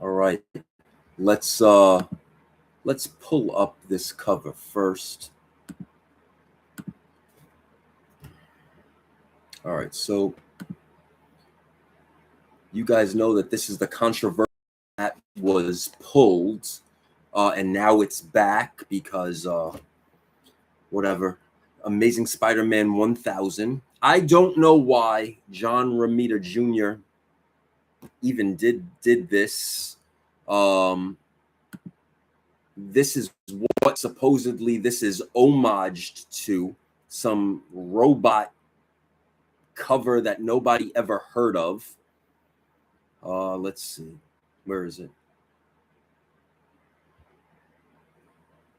All right. Let's pull up this cover first. All right, so you guys know that this is the controversy that was pulled, and now it's back because whatever. Amazing Spider-Man 1000. I don't know why John Romita Jr. even did this. This is what supposedly this is homaged to, some robot cover that nobody ever heard of. Let's see. Where is it?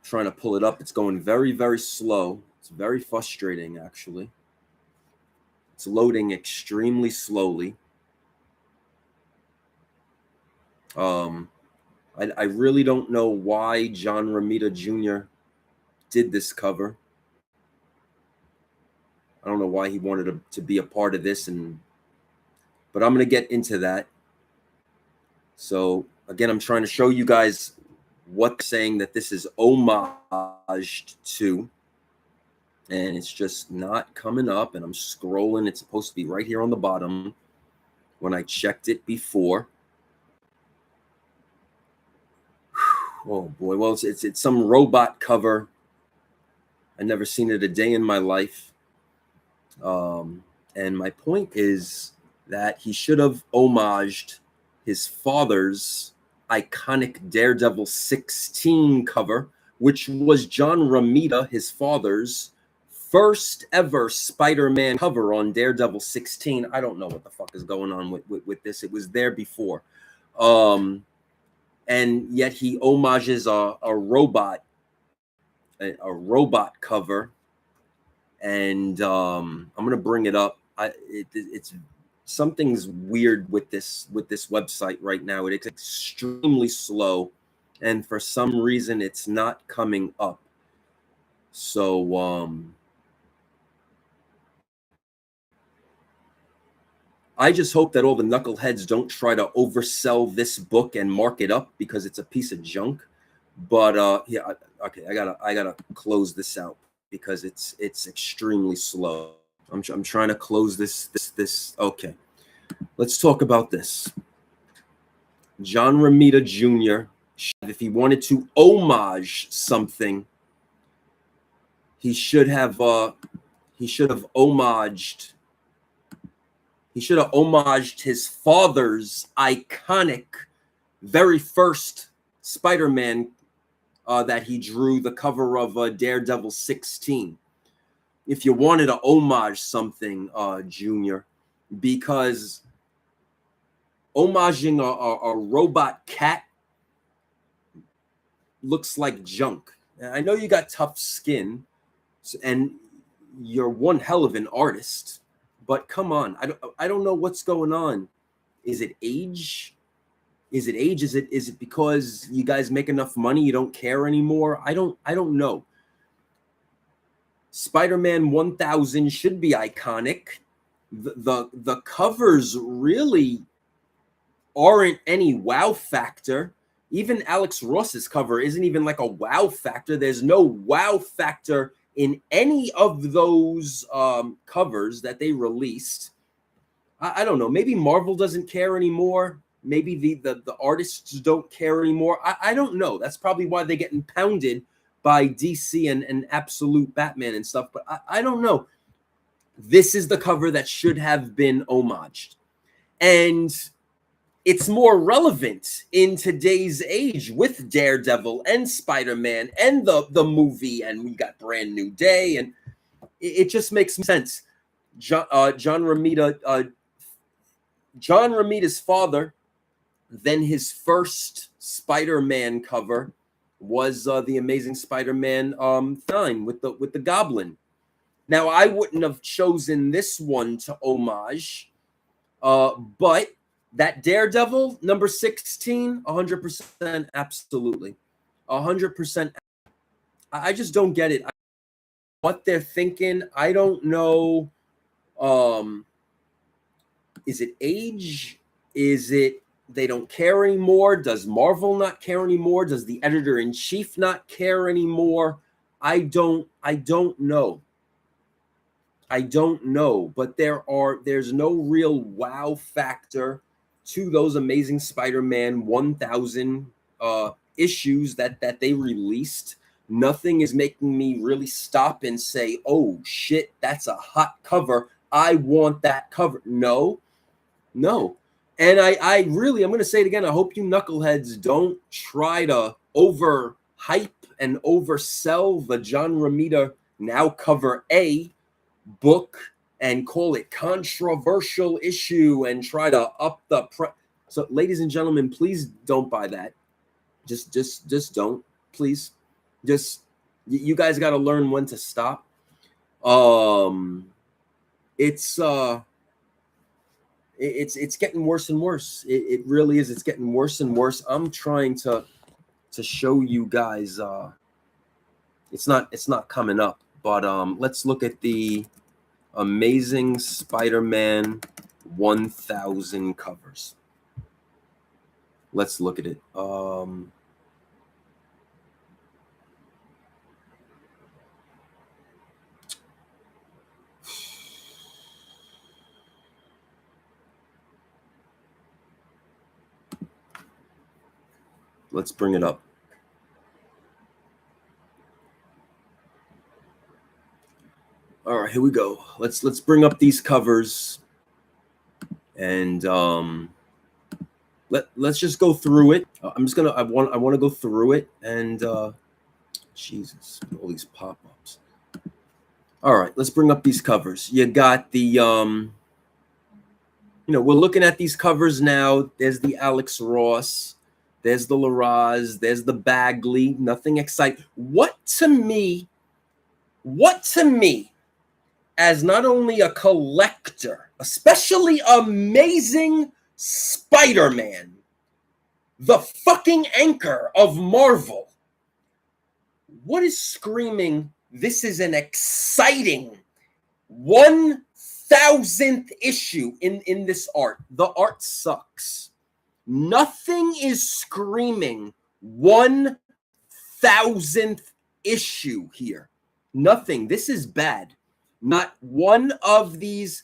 Trying to pull it up. It's going very, very slow. It's very frustrating, actually. It's loading extremely slowly. I really don't know why John Romita Jr. did this cover. I don't know why he wanted to be a part of this, but I'm going to get into that. So again, I'm trying to show you guys what's saying that this is homaged to, and it's just not coming up, and I'm scrolling. It's supposed to be right here on the bottom when I checked it before. Oh boy, well, it's some robot cover. I never seen it a day in my life. And my point is that he should have homaged his father's iconic Daredevil 16 cover, which was John Romita, his father's first ever Spider-Man cover on Daredevil 16. I don't know what the fuck is going on with this. It was there before. And yet he homages a robot cover. And I'm gonna bring it up. It's something's weird with this website right now. It's extremely slow, and for some reason, it's not coming up. So I just hope that all the knuckleheads don't try to oversell this book and mark it up because it's a piece of junk. But yeah, okay, I gotta close this out because it's extremely slow. I'm trying to close this. Okay, let's talk about this. John Romita Jr. If he wanted to homage something, he should have homaged his father's iconic very first Spider-Man that he drew, the cover of Daredevil 16. If you wanted to homage something, Junior, because homaging a robot cat looks like junk. I know you got tough skin, and you're one hell of an artist, but come on, I don't know what's going on. Is it age? Is it because you guys make enough money you don't care anymore? I don't know. Spider-Man 1000 should be iconic. The covers really aren't any wow factor. Even Alex Ross's cover isn't even like a wow factor. There's no wow factor in any of those covers that they released. I don't know. Maybe Marvel doesn't care anymore. Maybe the artists don't care anymore. I don't know. That's probably why they're getting pounded by DC and Absolute Batman and stuff. But I don't know. This is the cover that should have been homaged. And it's more relevant in today's age with Daredevil and Spider-Man and the movie. And we got Brand New Day. And it just makes sense. John Romita's father, then his first Spider-Man cover was the Amazing Spider-Man 9 with the Goblin. Now, I wouldn't have chosen this one to homage, but that Daredevil number 16, 100%, absolutely, 100%. I just don't get it. What they're thinking, I don't know. Is it age? Is it they don't care anymore? Does Marvel not care anymore? Does the editor-in-chief not care anymore? I don't know. I don't know, but there's no real wow factor to those Amazing Spider-Man 1000 issues that they released. Nothing is making me really stop and say, "Oh shit, that's a hot cover. I want that cover." No. And I really, I'm going to say it again. I hope you knuckleheads don't try to overhype and oversell the John Romita Now Cover A book and call it controversial issue and try to up the So, ladies and gentlemen, please don't buy that. Just don't, please. Just, you guys got to learn when to stop. It's getting worse and worse. It really is. It's getting worse and worse. I'm trying to show you guys. It's not coming up, but let's look at the Amazing Spider-Man 1000 covers. Let's look at it. Let's bring it up. All right, here we go. Let's bring up these covers, and let's just go through it. I want to go through it, and Jesus, all these pop-ups. All right, let's bring up these covers. You got the we're looking at these covers now. There's the Alex Ross. There's the Larraz. There's the Bagley. Nothing exciting. What to me, as not only a collector, especially Amazing Spider-Man, the fucking anchor of Marvel, what is screaming, this is an exciting 1000th issue in this art? The art sucks. Nothing is screaming 1000th issue here. Nothing. This is bad. Not one of these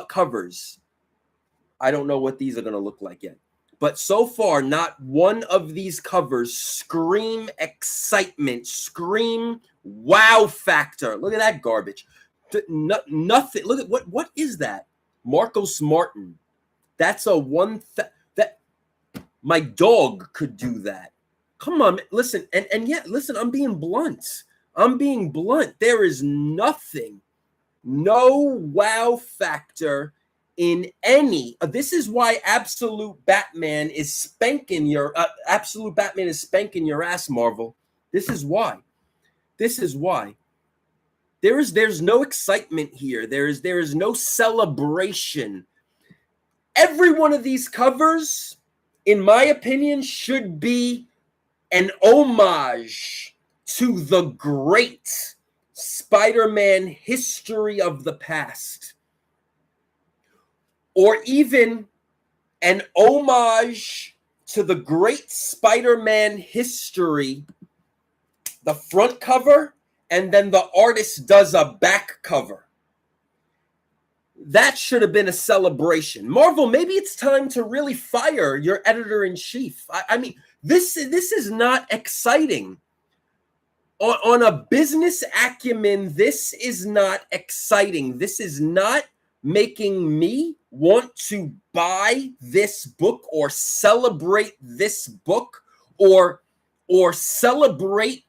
covers. I don't know what these are going to look like yet. But so far, not one of these covers scream excitement, scream wow factor. Look at that garbage. Nothing. Look at what is that? Marcos Martin. That's a that my dog could do that. Come on, listen, and yet, listen, I'm being blunt. There is nothing, no wow factor in any. This is why Absolute Batman is spanking your ass, Marvel. This is why. There's no excitement here. There is no celebration. Every one of these covers, in my opinion, should be an homage to the great Spider-Man history of the past, or even an homage to the great Spider-Man history, the front cover, and then the artist does a back cover. That should have been a celebration. Marvel, maybe it's time to really fire your editor-in-chief. I mean, this is not exciting. On a business acumen, this is not exciting. This is not making me want to buy this book or celebrate this book or celebrate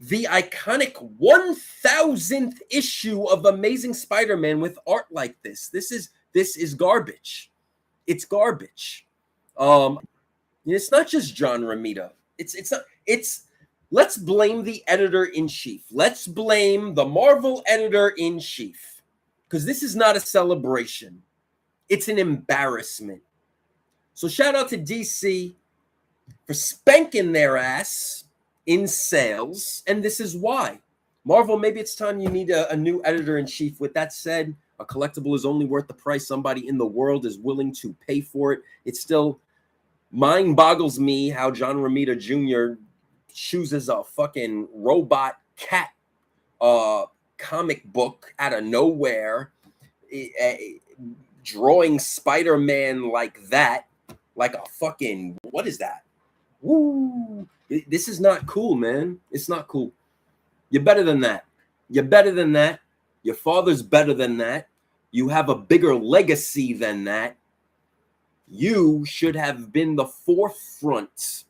the iconic 1000th issue of Amazing Spider-Man with art like this. This is garbage. It's garbage. It's not just John Romita. Let's blame the editor-in-chief. Let's blame the Marvel editor-in-chief, because this is not a celebration. It's an embarrassment. So shout out to DC for spanking their ass in sales, and this is why. Marvel, maybe it's time you need a new editor-in-chief. With that said, A collectible is only worth the price somebody in the world is willing to pay for it. It still mind boggles me how John Romita Jr. chooses a fucking robot cat comic book out of nowhere, drawing Spider-Man like that, like a fucking, what is that? Woo! This is not cool, man. It's not cool. You're better than that. You're better than that. Your father's better than that. You have a bigger legacy than that. You should have been the forefront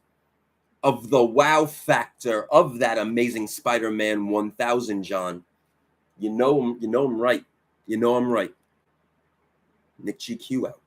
of the wow factor of that Amazing Spider-Man 1000, John. You know I'm right. You know I'm right. Nick GQ out.